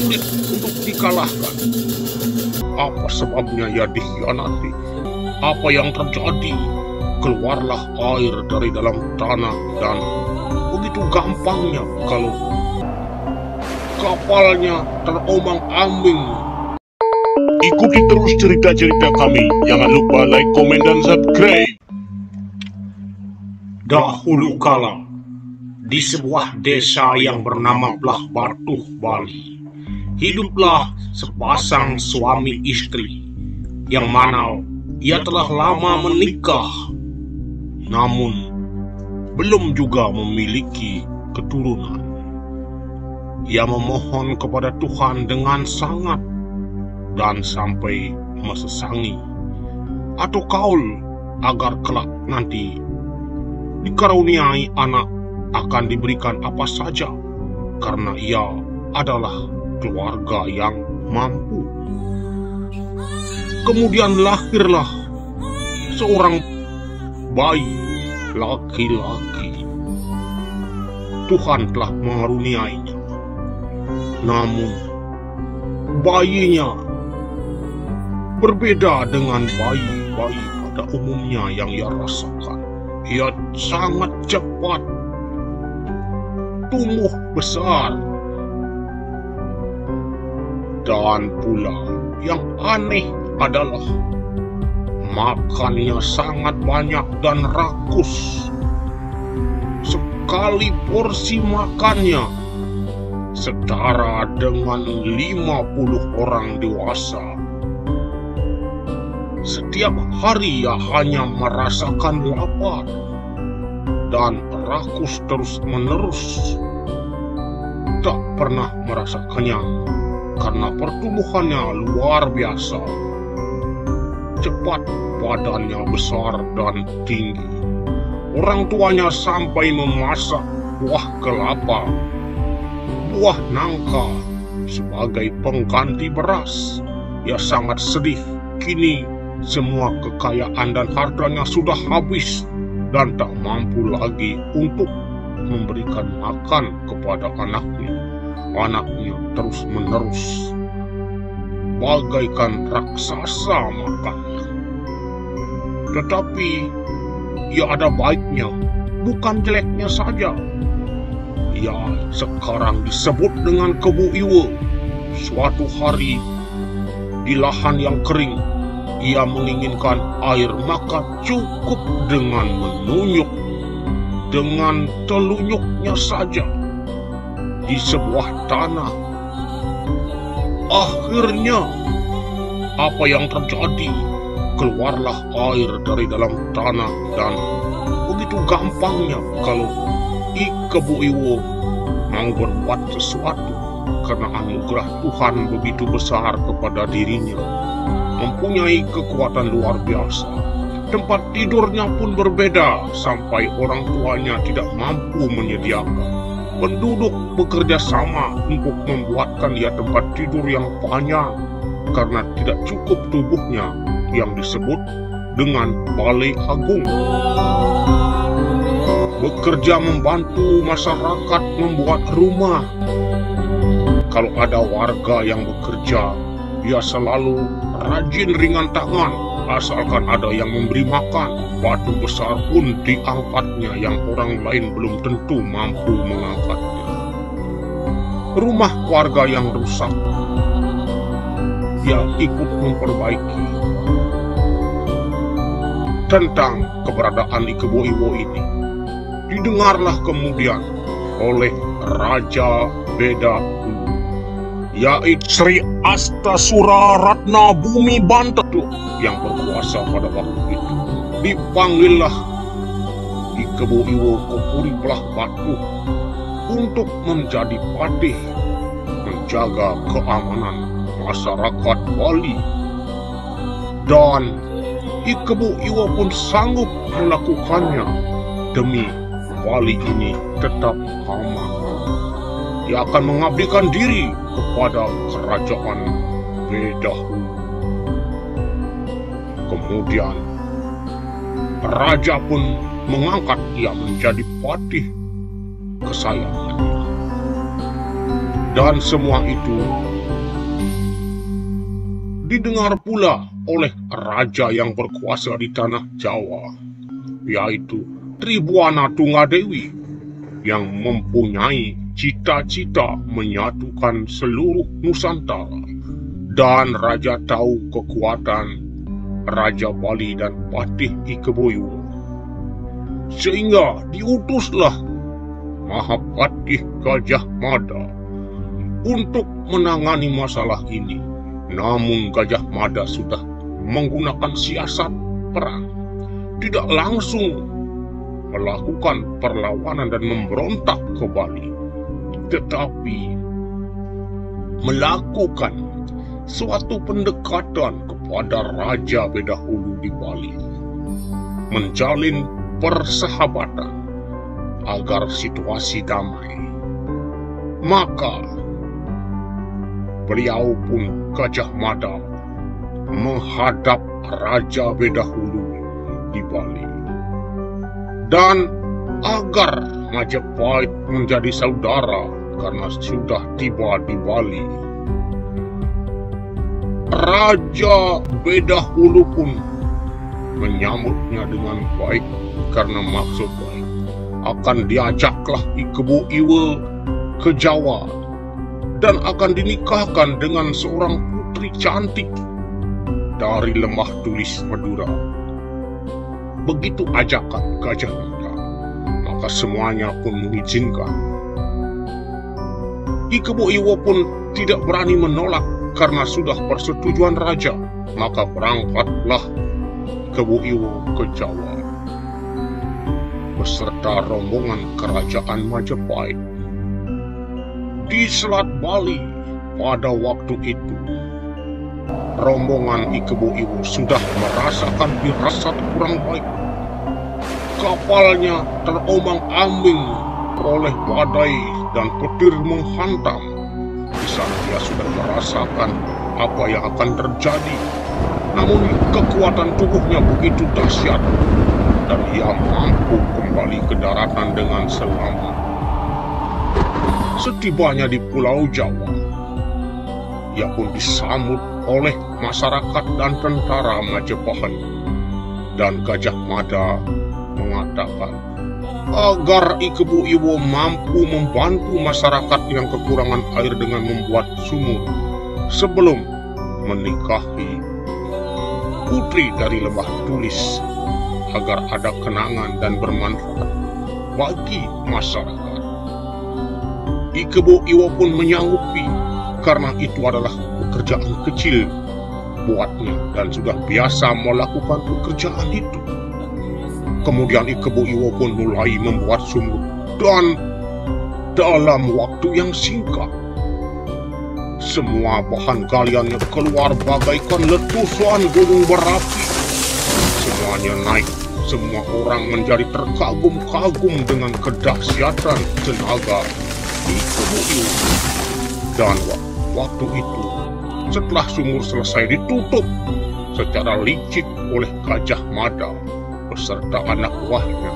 sulit untuk dikalahkan. Apa sebabnya ia dikhianati? Apa yang terjadi? Keluarlah air dari dalam tanah dan begitu gampangnya kalau kapalnya terombang-ambing. Ikuti terus cerita-cerita kami. Jangan lupa like, komen, dan subscribe. Dahulu kala, di sebuah desa yang bernama Belah Batuh, Bali, hiduplah sepasang suami istri, yang mana ia telah lama menikah, namun belum juga memiliki keturunan. Ia memohon kepada Tuhan dengan sangat dan sampai mesesangi atau kaul agar kelak nanti dikaruniai anak akan diberikan apa saja karena ia adalah keluarga yang mampu. Kemudian lahirlah seorang bayi laki-laki. Tuhan telah mengaruniainya, namun bayinya berbeda dengan bayi-bayi pada umumnya yang ia rasakan. Ia sangat cepat tumbuh besar, dan pula yang aneh adalah makannya sangat banyak dan rakus. Sekali porsi makannya setara dengan 50 orang dewasa. Setiap hari ia hanya merasakan lapar dan rakus terus-menerus, tak pernah merasa kenyang karena pertumbuhannya luar biasa. Cepat badannya besar dan tinggi. Orang tuanya sampai memasak buah kelapa, buah nangka sebagai pengganti beras. Ia sangat sedih. Kini semua kekayaan dan hartanya sudah habis dan tak mampu lagi untuk memberikan makan kepada anaknya. Anaknya terus-menerus bagaikan raksasa makannya. Tetapi ia ada baiknya, bukan jeleknya saja. Ia sekarang disebut dengan Kebu Iwo. Suatu hari di lahan yang kering, ia menginginkan air, maka cukup dengan menunjuk dengan telunjuknya saja di sebuah tanah. Akhirnya, apa yang terjadi? Keluarlah air dari dalam tanah dan begitu gampangnya kalau Kebu Iwo mau berbuat sesuatu karena anugerah Tuhan begitu besar kepada dirinya. Mempunyai kekuatan luar biasa. Tempat tidurnya pun berbeda sampai orang tuanya tidak mampu menyediakan. Penduduk bekerja sama untuk membuatkan dia tempat tidur yang panjang karena tidak cukup tubuhnya, yang disebut dengan balai agung. Bekerja membantu masyarakat membuat rumah. Kalau ada warga yang bekerja, dia selalu rajin ringan tangan, asalkan ada yang memberi makan. Batu besar pun diangkatnya yang orang lain belum tentu mampu mengangkatnya. Rumah warga yang rusak, dia ikut memperbaiki. Tentang keberadaan Kebu Iwo ini didengarlah kemudian oleh Raja Beda Hulu, yaitu Sri Astasura Ratna Bumi Banten yang berkuasa pada waktu itu. Dipanggillah Kebu Iwo ke Puri Belah Batuh untuk menjadi patih menjaga keamanan masyarakat Bali. Dan Kebu Iwo pun sanggup melakukannya demi Bali ini tetap aman. Dia akan mengabdikan diri kepada kerajaan Beda Hulu. Kemudian raja pun mengangkat ia menjadi patih kesayangannya. Dan semua itu didengar pula oleh raja yang berkuasa di tanah Jawa, yaitu Tribuana Tunggadewi, yang mempunyai cita-cita menyatukan seluruh Nusantara. Dan raja tahu kekuatan Raja Bali dan Patih Ikeboiwo, sehingga diutuslah Mahapatih Gajah Mada untuk menangani masalah ini. Namun Gajah Mada sudah menggunakan siasat perang, tidak langsung melakukan perlawanan dan memberontak ke Bali, tetapi melakukan suatu pendekatan kepada Raja Bedahulu di Bali, menjalin persahabatan agar situasi damai. Maka beliau pun, Gajah Mada, menghadap Raja Bedahulu di Bali. Dan agar Majapahit menjadi saudara karena sudah tiba di Bali, Raja Bedahulu pun menyambutnya dengan baik, karena maksud baik. Akan diajaklah Ikeboiwo ke Jawa dan akan dinikahkan dengan seorang putri cantik dari Lembah Tulis Madura. Begitu ajakan Gajah Mada, maka semuanya pun mengizinkan. Ikeboiwo pun tidak berani menolak karena sudah persetujuan raja, maka berangkatlah Ikeboiwo ke Jawa beserta rombongan kerajaan Majapahit. Di Selat Bali pada waktu itu, rombongan Ikeboiwo sudah merasakan firasat kurang baik. Kapalnya terombang-ambing oleh badai dan petir menghantam. Di sana dia sudah merasakan apa yang akan terjadi. Namun kekuatan tubuhnya begitu dahsyat dan ia mampu kembali ke daratan dengan selamat. Setibanya di Pulau Jawa, ia pun disambut oleh masyarakat dan tentara Majapahit, dan Gajah Mada mengatakan agar Ikeboiwo mampu membantu masyarakat yang kekurangan air dengan membuat sumur sebelum menikahi putri dari Lembah Tulis, agar ada kenangan dan bermanfaat bagi masyarakat. Ikeboiwo pun menyanggupi, karena itu adalah pekerjaan kecil buatnya dan sudah biasa melakukan pekerjaan itu. Kemudian Ikeboiwo pun mulai membuat sumur, dan dalam waktu yang singkat semua bahan galiannya keluar bagaikan letusan gunung berapi. Semuanya naik, semua orang menjadi terkagum-kagum dengan kedahsyatan tenaga Ikeboiwo. Dan waktu itu, setelah sumur selesai ditutup secara licik oleh Gajah Mada beserta anak buahnya,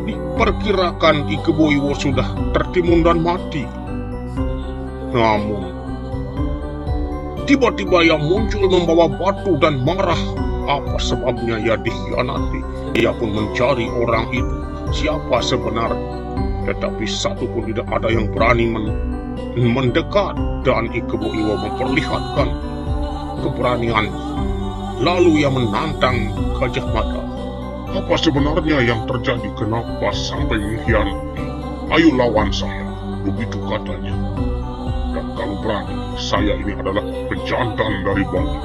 diperkirakan Ikeboiwo sudah tertimbun dan mati. Namun tiba-tiba ia muncul membawa batu dan marah. Apa sebabnya ia dikhianati? Ia pun mencari orang itu, siapa sebenarnya. Tetapi satu pun tidak ada yang berani mendekat, dan Ikeboiwo memperlihatkan keberanian. Lalu ia menantang Gajah Mada. Apa sebenarnya yang terjadi? Kenapa sampai mengkhianati? Ayo lawan saya, begitu katanya. Dan kalau berani, saya ini adalah pejantan dari Bali.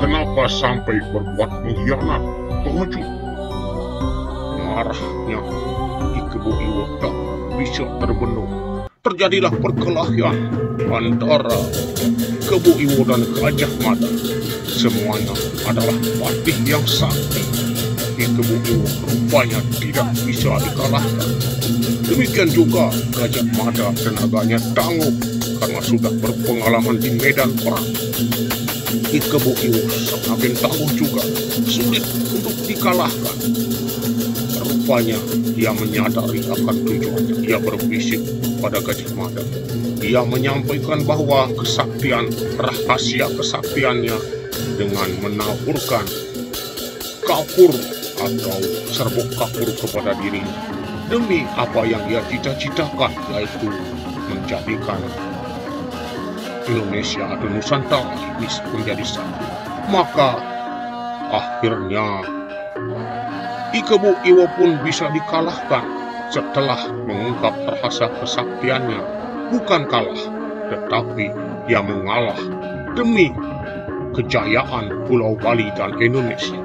Kenapa sampai berbuat mengkhianat? Pengecut. Marahnya Ikeboiwo tak bisa terbendung. Terjadilah perkelahian antara Ikeboiwo dan Gajah Mada. Semuanya adalah patih yang sakti. Ikeboiwo rupanya tidak bisa dikalahkan. Demikian juga Gajah Mada, tenaganya tangguh karena sudah berpengalaman di medan perang. Ikeboiwo semakin tangguh juga, sulit untuk dikalahkan. Rupanya ia menyadari akan tujuannya. Ia berbisik pada Gajah Mada. Ia menyampaikan bahwa rahasia kesaktiannya dengan menaburkan kapur atau serbuk kapur kepada dirinya demi apa yang ia cita-citakan, yaitu menjadikan Indonesia atau Nusantara bisa menjadi satu. Maka akhirnya Ike Bu Iwo pun bisa dikalahkan setelah mengungkap rahasia kesaktiannya. Bukan kalah, tetapi ia mengalah demi kejayaan Pulau Bali dan Indonesia.